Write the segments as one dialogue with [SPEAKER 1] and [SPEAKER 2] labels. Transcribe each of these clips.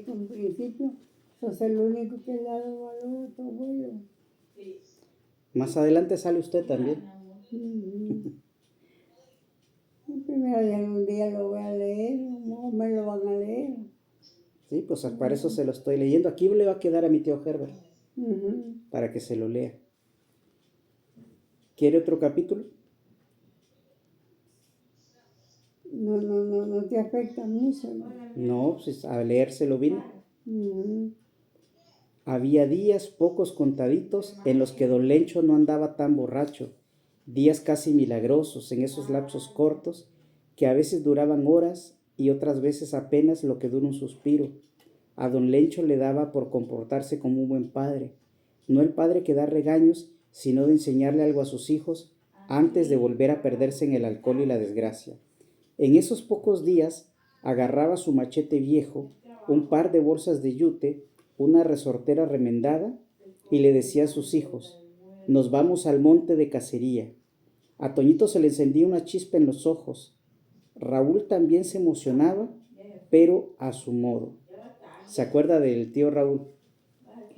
[SPEAKER 1] En principio, sos el único que le ha dado valor a tu abuelo.
[SPEAKER 2] Más adelante sale usted también.
[SPEAKER 1] Primero algún día lo voy a leer, o me lo van a leer.
[SPEAKER 2] Sí, pues para eso se lo estoy leyendo. Aquí le va a quedar a mi tío Herbert, para que se lo lea. ¿Quiere otro capítulo?
[SPEAKER 1] No te afecta mucho, ¿no?
[SPEAKER 2] No, pues a leérselo vino. Había días pocos contaditos en los que don Lencho no andaba tan borracho, días casi milagrosos en esos lapsos cortos que a veces duraban horas y otras veces apenas lo que dura un suspiro. A don Lencho le daba por comportarse como un buen padre, no el padre que da regaños, sino de enseñarle algo a sus hijos antes de volver a perderse en el alcohol y la desgracia. En esos pocos días agarraba su machete viejo, un par de bolsas de yute, una resortera remendada y le decía a sus hijos: nos vamos al monte de cacería. A Toñito se le encendía una chispa en los ojos. Raúl también se emocionaba, pero a su modo. ¿Se acuerda del tío Raúl?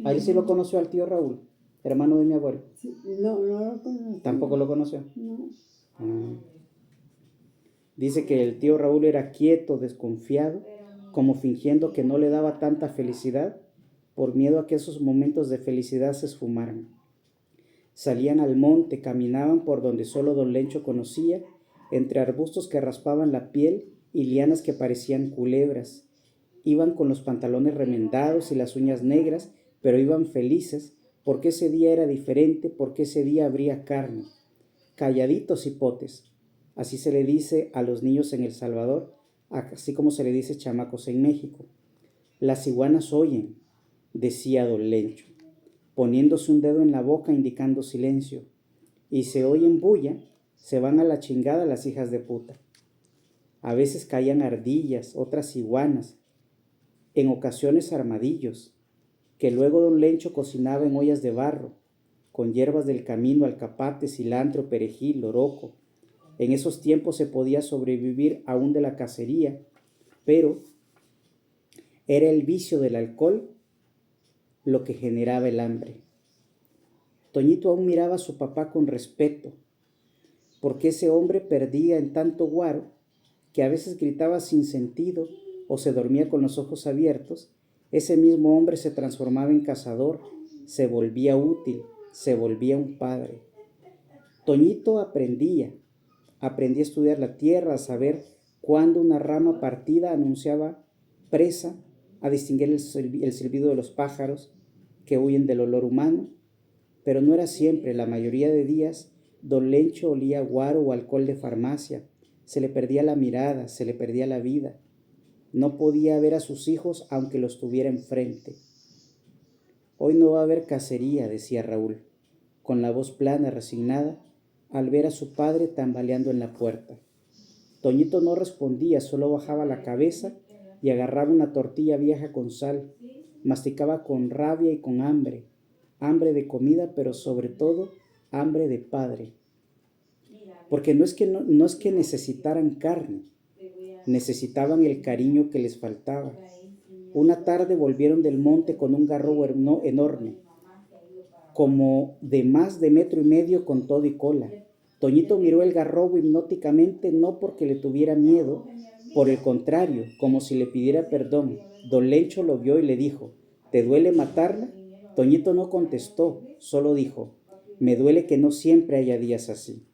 [SPEAKER 2] ¿A él sí lo conoció al tío Raúl, hermano de mi abuelo?
[SPEAKER 1] Sí, no lo conocí.
[SPEAKER 2] ¿Tampoco lo conoció?
[SPEAKER 1] No.
[SPEAKER 2] Dice que el tío Raúl era quieto, desconfiado, como fingiendo que no le daba tanta felicidad, por miedo a que esos momentos de felicidad se esfumaran. Salían al monte, caminaban por donde solo don Lencho conocía, entre arbustos que raspaban la piel y lianas que parecían culebras. Iban con los pantalones remendados y las uñas negras, pero iban felices, porque ese día era diferente, porque ese día habría carne. Calladitos hipotes, así se le dice a los niños en El Salvador, así como se le dice chamacos en México. Las iguanas oyen, decía don Lencho, poniéndose un dedo en la boca indicando silencio, y se oyen bulla, se van a la chingada las hijas de puta. A veces caían ardillas, otras iguanas, en ocasiones armadillos, que luego don Lencho cocinaba en ollas de barro, con hierbas del camino, alcapate, cilantro, perejil, loroco. En esos tiempos se podía sobrevivir aún de la cacería, pero era el vicio del alcohol lo que generaba el hambre. Toñito aún miraba a su papá con respeto, porque ese hombre perdía en tanto guaro que a veces gritaba sin sentido o se dormía con los ojos abiertos. Ese mismo hombre se transformaba en cazador, se volvía útil, se volvía un padre. Toñito aprendía a estudiar la tierra, a saber cuándo una rama partida anunciaba presa, a distinguir el silbido de los pájaros que huyen del olor humano, pero no era siempre. La mayoría de días don Lencho olía guaro o alcohol de farmacia, se le perdía la mirada, se le perdía la vida. No podía ver a sus hijos aunque los tuviera enfrente. Hoy no va a haber cacería, decía Raúl, con la voz plana, resignada, al ver a su padre tambaleando en la puerta. Toñito no respondía, solo bajaba la cabeza y agarraba una tortilla vieja con sal. Masticaba con rabia y con hambre, hambre de comida, pero sobre todo hambre de padre. Porque no es que necesitaran carne, necesitaban el cariño que les faltaba. Una tarde volvieron del monte con un garrobo enorme, como de más de 1,5 metros con todo y cola. Toñito miró el garrobo hipnóticamente, no porque le tuviera miedo, por el contrario, como si le pidiera perdón. Don Lencho lo vio y le dijo: ¿te duele matarla? Toñito no contestó, solo dijo: me duele que no siempre haya días así.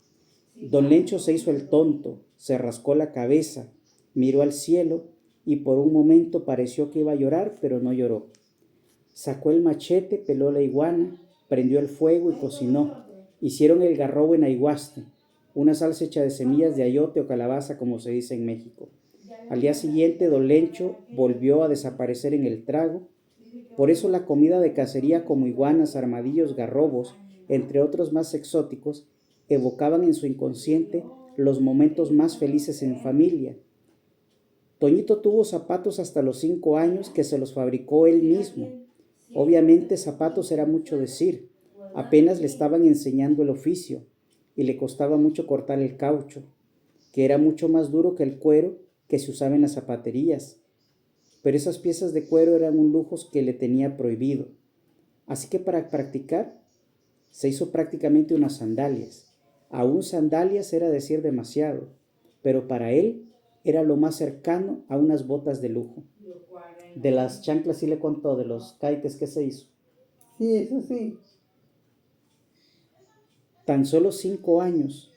[SPEAKER 2] Don Lencho se hizo el tonto, se rascó la cabeza, miró al cielo y por un momento pareció que iba a llorar, pero no lloró. Sacó el machete, peló la iguana, prendió el fuego y cocinó. Hicieron el garrobo en aiguaste, una salsa hecha de semillas de ayote o calabaza, como se dice en México. Al día siguiente, don Lencho volvió a desaparecer en el trago. Por eso la comida de cacería, como iguanas, armadillos, garrobos, entre otros más exóticos, evocaban en su inconsciente los momentos más felices en familia. Toñito tuvo zapatos hasta los 5 años que se los fabricó él mismo. Obviamente zapatos era mucho decir, apenas le estaban enseñando el oficio y le costaba mucho cortar el caucho, que era mucho más duro que el cuero que se usaba en las zapaterías. pero esas piezas de cuero eran un lujo que le tenía prohibido. Así que para practicar, se hizo prácticamente unas sandalias. Aún sandalias era decir demasiado, pero para él era lo más cercano a unas botas de lujo. De las chanclas sí le contó, de los caites que se hizo.
[SPEAKER 1] Sí, eso sí.
[SPEAKER 2] Tan solo 5 años.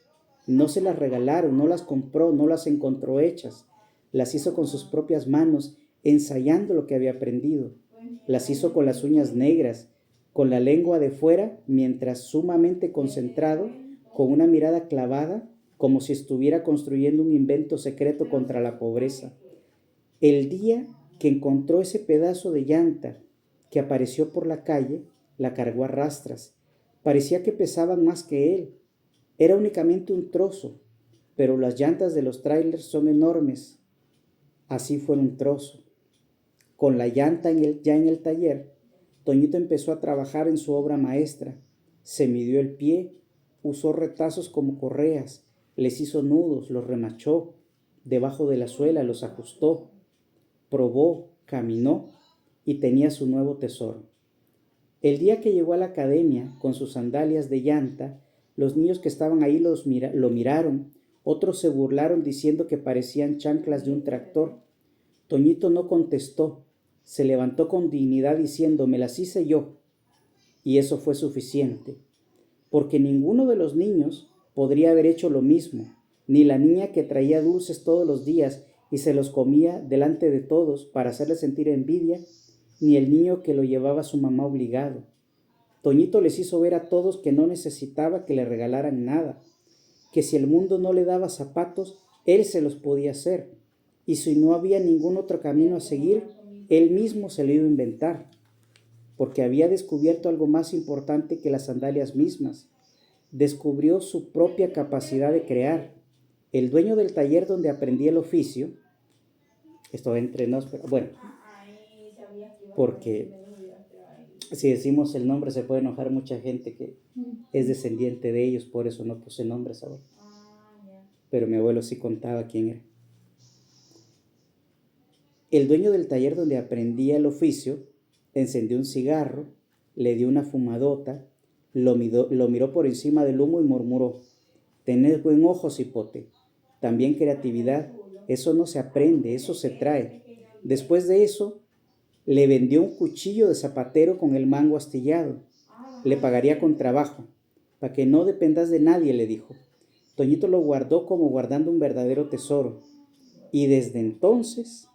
[SPEAKER 2] No se las regalaron, no las compró, no las encontró hechas. Las hizo con sus propias manos, ensayando lo que había aprendido. Las hizo con las uñas negras, con la lengua de fuera, mientras sumamente concentrado, con una mirada clavada, como si estuviera construyendo un invento secreto contra la pobreza. El día que encontró ese pedazo de llanta que apareció por la calle, la cargó a rastras. Parecía que pesaban más que él. Era únicamente un trozo, pero las llantas de los trailers son enormes. Así fue un trozo. Con la llanta ya en el taller, Toñito empezó a trabajar en su obra maestra. Se midió el pie, usó retazos como correas, les hizo nudos, los remachó, debajo de la suela los ajustó, probó, caminó y tenía su nuevo tesoro. El día que llegó a la academia con sus sandalias de llanta, los niños que estaban ahí lo miraron, otros se burlaron diciendo que parecían chanclas de un tractor. Toñito no contestó, se levantó con dignidad diciendo: me las hice yo. Y eso fue suficiente, porque ninguno de los niños podría haber hecho lo mismo, ni la niña que traía dulces todos los días y se los comía delante de todos para hacerles sentir envidia, ni el niño que lo llevaba su mamá obligado. Toñito les hizo ver a todos que no necesitaba que le regalaran nada, que si el mundo no le daba zapatos, él se los podía hacer, y si no había ningún otro camino a seguir, él mismo se lo iba a inventar, porque había descubierto algo más importante que las sandalias mismas. Descubrió su propia capacidad de crear. El dueño del taller donde aprendí el oficio, esto entre nos, pero bueno, porque si decimos el nombre se puede enojar mucha gente que es descendiente de ellos, por eso no puse nombres ahora. Pero mi abuelo sí contaba quién era. El dueño del taller donde aprendía el oficio encendió un cigarro, le dio una fumadota, lo miró por encima del humo y murmuró: tened buen ojo, cipote, también creatividad, eso no se aprende, eso se trae. Después de eso, le vendió un cuchillo de zapatero con el mango astillado. Le pagaría con trabajo, para que no dependas de nadie, le dijo. Toñito lo guardó como guardando un verdadero tesoro. Y desde entonces,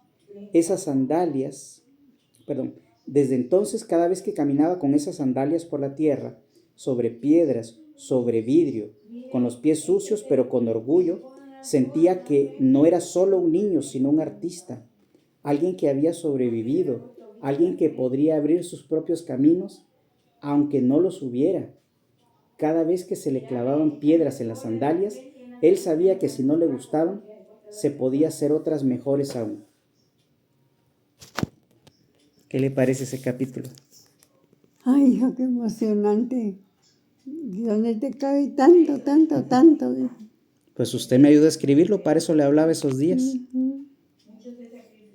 [SPEAKER 2] cada vez que caminaba con esas sandalias por la tierra, sobre piedras, sobre vidrio, con los pies sucios pero con orgullo, sentía que no era solo un niño, sino un artista, alguien que había sobrevivido, alguien que podría abrir sus propios caminos, aunque no los hubiera. Cada vez que se le clavaban piedras en las sandalias, él sabía que si no le gustaban, se podía hacer otras mejores aún. ¿Qué le parece ese capítulo?
[SPEAKER 1] Ay, hijo, qué emocionante. ¿Y dónde te cabe tanto, tanto, tanto?
[SPEAKER 2] Pues usted me ayudó a escribirlo, para eso le hablaba esos días.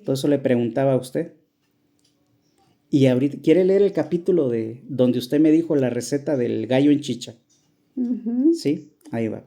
[SPEAKER 2] Por eso le preguntaba a usted. Y ahorita, ¿quiere leer el capítulo de donde usted me dijo la receta del gallo en chicha? ¿Sí? Ahí va.